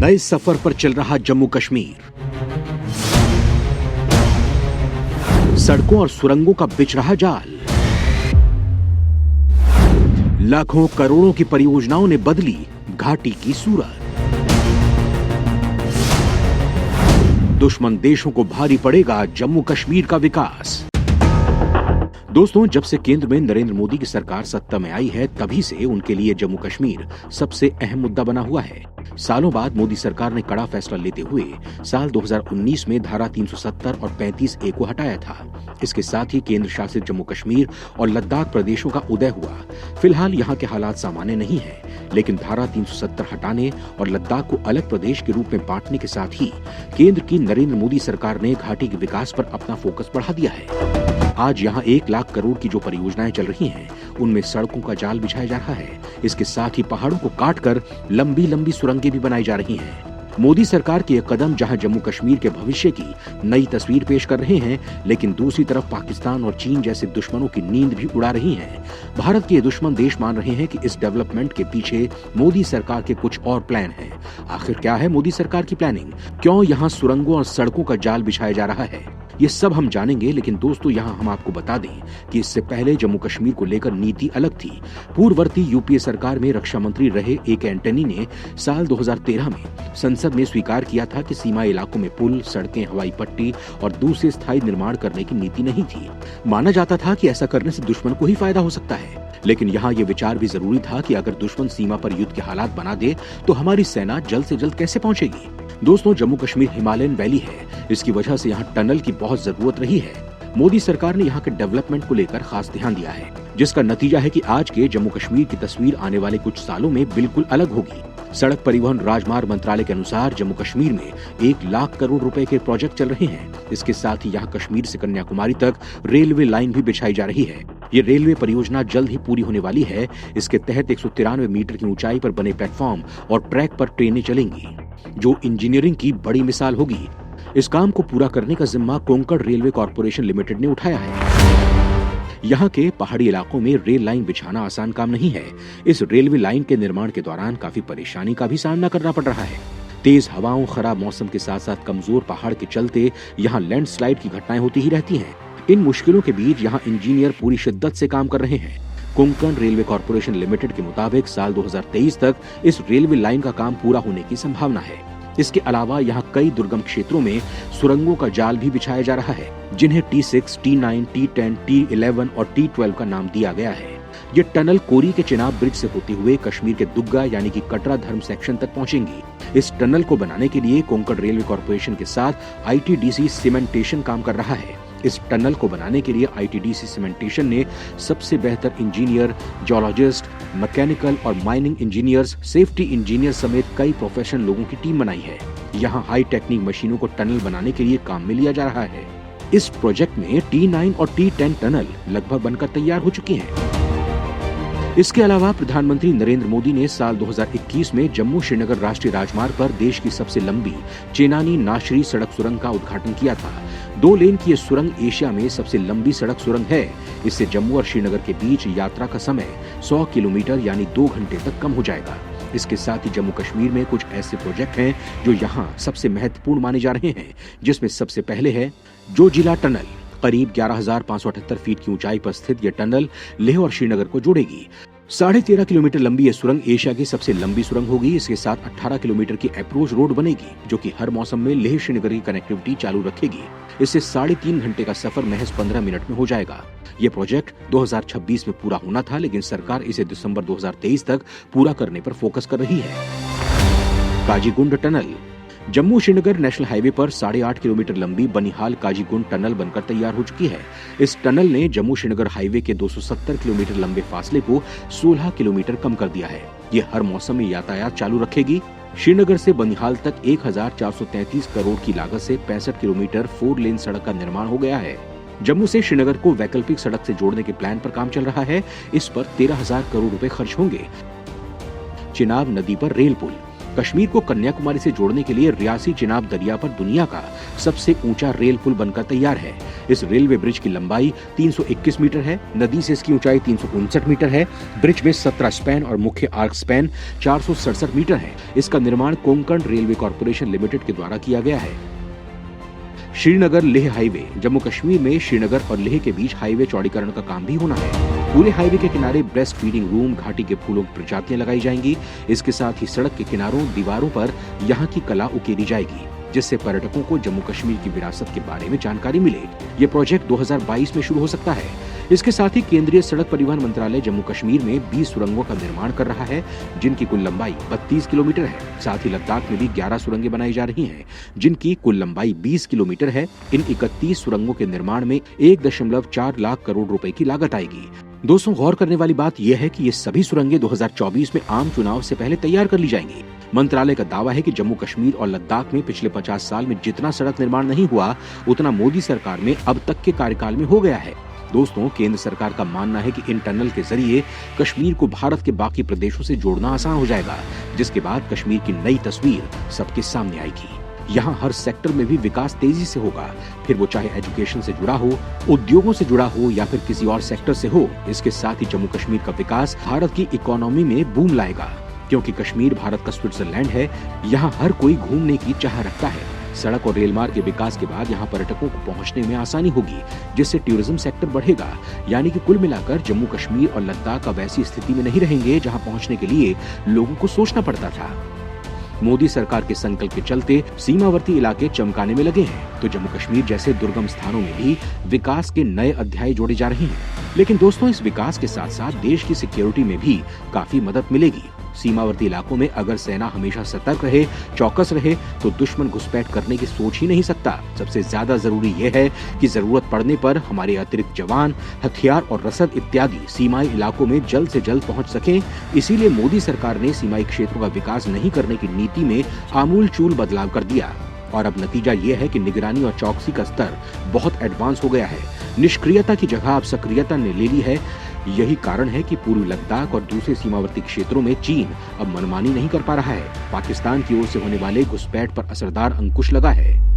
नए सफर पर चल रहा जम्मू कश्मीर। सड़कों और सुरंगों का बिछ रहा जाल। लाखों करोड़ों की परियोजनाओं ने बदली घाटी की सूरत। दुश्मन देशों को भारी पड़ेगा जम्मू कश्मीर का विकास। दोस्तों, जब से केंद्र में नरेंद्र मोदी की सरकार सत्ता में आई है, तभी से उनके लिए जम्मू कश्मीर सबसे अहम मुद्दा बना हुआ है। सालों बाद मोदी सरकार ने कड़ा फैसला लेते हुए साल 2019 में धारा 370 और 35A को हटाया था। इसके साथ ही केंद्र शासित जम्मू कश्मीर और लद्दाख प्रदेशों का उदय हुआ। फिलहाल यहाँ के हालात सामान्य नहीं है, लेकिन धारा 370 हटाने और लद्दाख को अलग प्रदेश के रूप में बांटने के साथ ही केंद्र की नरेंद्र मोदी सरकार ने घाटी के विकास पर अपना फोकस बढ़ा दिया है। आज यहाँ 1 लाख करोड़ की जो परियोजनाएं चल रही हैं, उनमें सड़कों का जाल बिछाया जा रहा है। इसके साथ ही पहाड़ों को काटकर लंबी लंबी सुरंगें भी बनाई जा रही हैं। मोदी सरकार के ये कदम जहां जम्मू कश्मीर के भविष्य की नई तस्वीर पेश कर रहे हैं, लेकिन दूसरी तरफ पाकिस्तान और चीन जैसे दुश्मनों की नींद भी उड़ा रही हैं। भारत के ये दुश्मन देश मान रहे हैं कि इस डेवलपमेंट के पीछे मोदी सरकार के कुछ और प्लान हैं। आखिर क्या है मोदी सरकार की प्लानिंग? क्यों यहाँ सुरंगों और सड़कों का जाल बिछाया जा रहा है? ये सब हम जानेंगे, लेकिन दोस्तों यहाँ हम आपको बता दें कि इससे पहले जम्मू कश्मीर को लेकर नीति अलग थी। पूर्ववर्ती यूपीए सरकार में रक्षा मंत्री रहे AK एंटनी ने साल 2013 में संसद में स्वीकार किया था कि सीमा इलाकों में पुल, सड़कें, हवाई पट्टी और दूसरे स्थायी निर्माण करने की नीति नहीं थी। माना जाता था कि ऐसा करने से दुश्मन को ही फायदा हो सकता है, लेकिन यहाँ ये विचार भी जरूरी था कि अगर दुश्मन सीमा पर युद्ध के हालात बना दे तो हमारी सेना जल्द से जल्द कैसे पहुंचेगी। दोस्तों, जम्मू कश्मीर हिमालयन वैली है, इसकी वजह से यहाँ टनल की बहुत जरूरत रही है। मोदी सरकार ने यहाँ के डेवलपमेंट को लेकर खास ध्यान दिया है, जिसका नतीजा है कि आज के जम्मू कश्मीर की तस्वीर आने वाले कुछ सालों में बिल्कुल अलग होगी। सड़क परिवहन राजमार्ग मंत्रालय के अनुसार जम्मू कश्मीर में 1 लाख करोड़ रुपए के प्रोजेक्ट चल रहे हैं। इसके साथ ही यहाँ कश्मीर से कन्याकुमारी तक रेलवे लाइन भी बिछाई जा रही है। ये रेलवे परियोजना जल्द ही पूरी होने वाली है। इसके तहत 193 मीटर की ऊंचाई पर बने प्लेटफॉर्म और ट्रैक पर ट्रेनें चलेंगी, जो इंजीनियरिंग की बड़ी मिसाल होगी। इस काम को पूरा करने का जिम्मा कोंकण रेलवे कॉर्पोरेशन लिमिटेड ने उठाया है। यहाँ के पहाड़ी इलाकों में रेल लाइन बिछाना आसान काम नहीं है। इस रेलवे लाइन के निर्माण के दौरान काफी परेशानी का भी सामना करना पड़ रहा है। तेज हवाओं, खराब मौसम के साथ साथ कमजोर पहाड़ के चलते यहाँ लैंडस्लाइड की घटनाएं होती ही रहती हैं। इन मुश्किलों के बीच यहाँ इंजीनियर पूरी शिद्दत से काम कर रहे हैं। कोंकण रेलवे कॉर्पोरेशन लिमिटेड के मुताबिक साल 2023 तक इस रेलवे लाइन का काम पूरा होने की संभावना है। इसके अलावा यहाँ कई दुर्गम क्षेत्रों में सुरंगों का जाल भी बिछाया जा रहा है, जिन्हें T6, T9, T10, T11 और T12 का नाम दिया गया है। ये टनल कोरी के चिनाब ब्रिज से होते हुए कश्मीर के दुग्गा यानी कि कटरा धर्म सेक्शन तक पहुंचेंगी। इस टनल को बनाने के लिए कोंकण रेलवे कॉर्पोरेशन के साथ ITDC सीमेंटेशन काम कर रहा है। इस टनल को बनाने के लिए ITDC सीमेंटेशन ने सबसे बेहतर इंजीनियर, जियोलॉजिस्ट, मैकेनिकल और माइनिंग इंजीनियर्स, सेफ्टी इंजीनियर समेत कई प्रोफेशनल लोगों की टीम बनाई है। यहाँ हाई टेक्निक मशीनों को टनल बनाने के लिए काम में लिया जा रहा है। इस प्रोजेक्ट में T9 और T10 टनल लगभग बनकर तैयार हो चुकी हैं। इसके अलावा प्रधानमंत्री नरेंद्र मोदी ने साल 2021 में जम्मू श्रीनगर राष्ट्रीय राजमार्ग पर देश की सबसे लंबी चेनानी नाशरी सड़क सुरंग का उद्घाटन किया था। 2 लेन की ये सुरंग एशिया में सबसे लंबी सड़क सुरंग है। इससे जम्मू और श्रीनगर के बीच यात्रा का समय 100 किलोमीटर यानी 2 घंटे तक कम हो जाएगा। इसके साथ ही जम्मू कश्मीर में कुछ ऐसे प्रोजेक्ट हैं जो यहाँ सबसे महत्वपूर्ण माने जा रहे हैं, जिसमें सबसे पहले है जोजिला टनल। करीब 11,578 फीट की ऊंचाई पर स्थित यह टनल लेह और श्रीनगर को जोड़ेगी। 13.5 किलोमीटर लंबी यह सुरंग एशिया की सबसे लंबी सुरंग होगी। इसके साथ 18 किलोमीटर की अप्रोच रोड बनेगी, जो कि हर मौसम में लेह श्रीनगर की कनेक्टिविटी चालू रखेगी। इससे 3.5 घंटे का सफर महज 15 मिनट में हो जाएगा। ये प्रोजेक्ट 2026 में पूरा होना था, लेकिन सरकार इसे दिसंबर 2023 तक पूरा करने पर फोकस कर रही है। Qazigund tunnel. Jammu Srinagar national highway पर 8.5 किलोमीटर लंबी बनिहाल काजीगुंड टनल बनकर तैयार हो चुकी है। इस टनल ने जम्मू श्रीनगर हाईवे के 270 किलोमीटर लंबे फासले को 16 किलोमीटर कम कर दिया है। ये हर मौसम में यातायात चालू रखेगी। श्रीनगर से बनिहाल तक 1433 करोड़ की लागत से 65 किलोमीटर 4 लेन सड़क का निर्माण हो गया है। जम्मू से श्रीनगर को वैकल्पिक सड़क से जोड़ने के प्लान पर काम चल रहा है। इस पर 13,000 करोड़ रुपए खर्च होंगे। चिनाब नदी पर रेल पुल। कश्मीर को कन्याकुमारी से जोड़ने के लिए रियासी चिनाब दरिया पर दुनिया का सबसे ऊंचा रेल पुल बनकर तैयार है। इस रेलवे ब्रिज की लंबाई 321 मीटर है। नदी से इसकी ऊंचाई 359 मीटर है। ब्रिज में 17 स्पैन और मुख्य आर्क स्पैन 467 मीटर है। इसका निर्माण कोंकण रेलवे कॉर्पोरेशन लिमिटेड के द्वारा किया गया है। श्रीनगर लेह हाईवे। जम्मू कश्मीर में श्रीनगर और लेह के बीच हाईवे चौड़ीकरण का काम भी होना है। पूरे हाईवे के किनारे ब्रेस्ट फीडिंग रूम, घाटी के फूलों की प्रजातियां लगाई जाएंगी। इसके साथ ही सड़क के किनारों, दीवारों पर यहाँ की कला उकेरी जाएगी, जिससे पर्यटकों को जम्मू कश्मीर की विरासत के बारे में जानकारी मिले। ये प्रोजेक्ट 2022 में शुरू हो सकता है। इसके साथ ही केंद्रीय सड़क परिवहन मंत्रालय जम्मू कश्मीर में 20 सुरंगों का निर्माण कर रहा है, जिनकी कुल लंबाई 32 किलोमीटर है। साथ ही लद्दाख में भी 11 सुरंगें बनाई जा रही हैं, जिनकी कुल लंबाई 20 किलोमीटर है। इन 31 सुरंगों के निर्माण में 1.4 लाख करोड़ रुपए की लागत आएगी। दोस्तों, गौर करने वाली बात यह है कि ये सभी सुरंगें 2024 में आम चुनाव से पहले तैयार कर ली जाएंगी। मंत्रालय का दावा है कि जम्मू कश्मीर और लद्दाख में पिछले 50 साल में जितना सड़क निर्माण नहीं हुआ, उतना मोदी सरकार में अब तक के कार्यकाल में हो गया है। दोस्तों, केंद्र सरकार का मानना है कि इन टनल के जरिए कश्मीर को भारत के बाकी प्रदेशों से जोड़ना आसान हो जाएगा, जिसके बाद कश्मीर की नई तस्वीर सबके सामने आएगी। यहाँ हर सेक्टर में भी विकास तेजी से होगा, फिर वो चाहे एजुकेशन से जुड़ा हो, उद्योगों से जुड़ा हो या फिर किसी और सेक्टर से हो। इसके साथ ही जम्मू कश्मीर का विकास भारत की इकोनॉमी में बूम लाएगा, क्योंकि कश्मीर भारत का स्विट्जरलैंड है। यहाँ हर कोई घूमने की चाह रखता है। सड़क और रेल मार्ग के विकास के बाद यहाँ पर्यटकों को पहुँचने में आसानी होगी, जिससे टूरिज्म सेक्टर बढ़ेगा। यानी कि कुल मिलाकर जम्मू कश्मीर और लद्दाख अब ऐसी स्थिति में नहीं रहेंगे जहाँ पहुँचने के लिए लोगों को सोचना पड़ता था। मोदी सरकार के संकल्प के चलते सीमावर्ती इलाके चमकाने में लगे हैं, तो जम्मू कश्मीर जैसे दुर्गम स्थानों में भी विकास के नए अध्याय जोड़े जा रहे हैं। लेकिन दोस्तों, इस विकास के साथ साथ देश की सिक्योरिटी में भी काफी मदद मिलेगी। सीमावर्ती इलाकों में अगर सेना हमेशा सतर्क रहे, चौकस रहे, तो दुश्मन घुसपैठ करने की सोच ही नहीं सकता। सबसे ज्यादा जरूरी यह है कि जरूरत पड़ने पर हमारे अतिरिक्त जवान, हथियार और रसद इत्यादि सीमाई इलाकों में जल्द से जल्द पहुंच सकें। इसीलिए मोदी सरकार ने सीमाई क्षेत्रों का विकास नहीं करने की नीति में आमूलचूल बदलाव कर दिया। और अब नतीजा ये है कि निगरानी और चौकसी का स्तर बहुत एडवांस हो गया है। निष्क्रियता की जगह अब सक्रियता ने ले ली है। यही कारण है कि पूर्वी लद्दाख और दूसरे सीमावर्ती क्षेत्रों में चीन अब मनमानी नहीं कर पा रहा है। पाकिस्तान की ओर से होने वाले घुसपैठ पर असरदार अंकुश लगा है।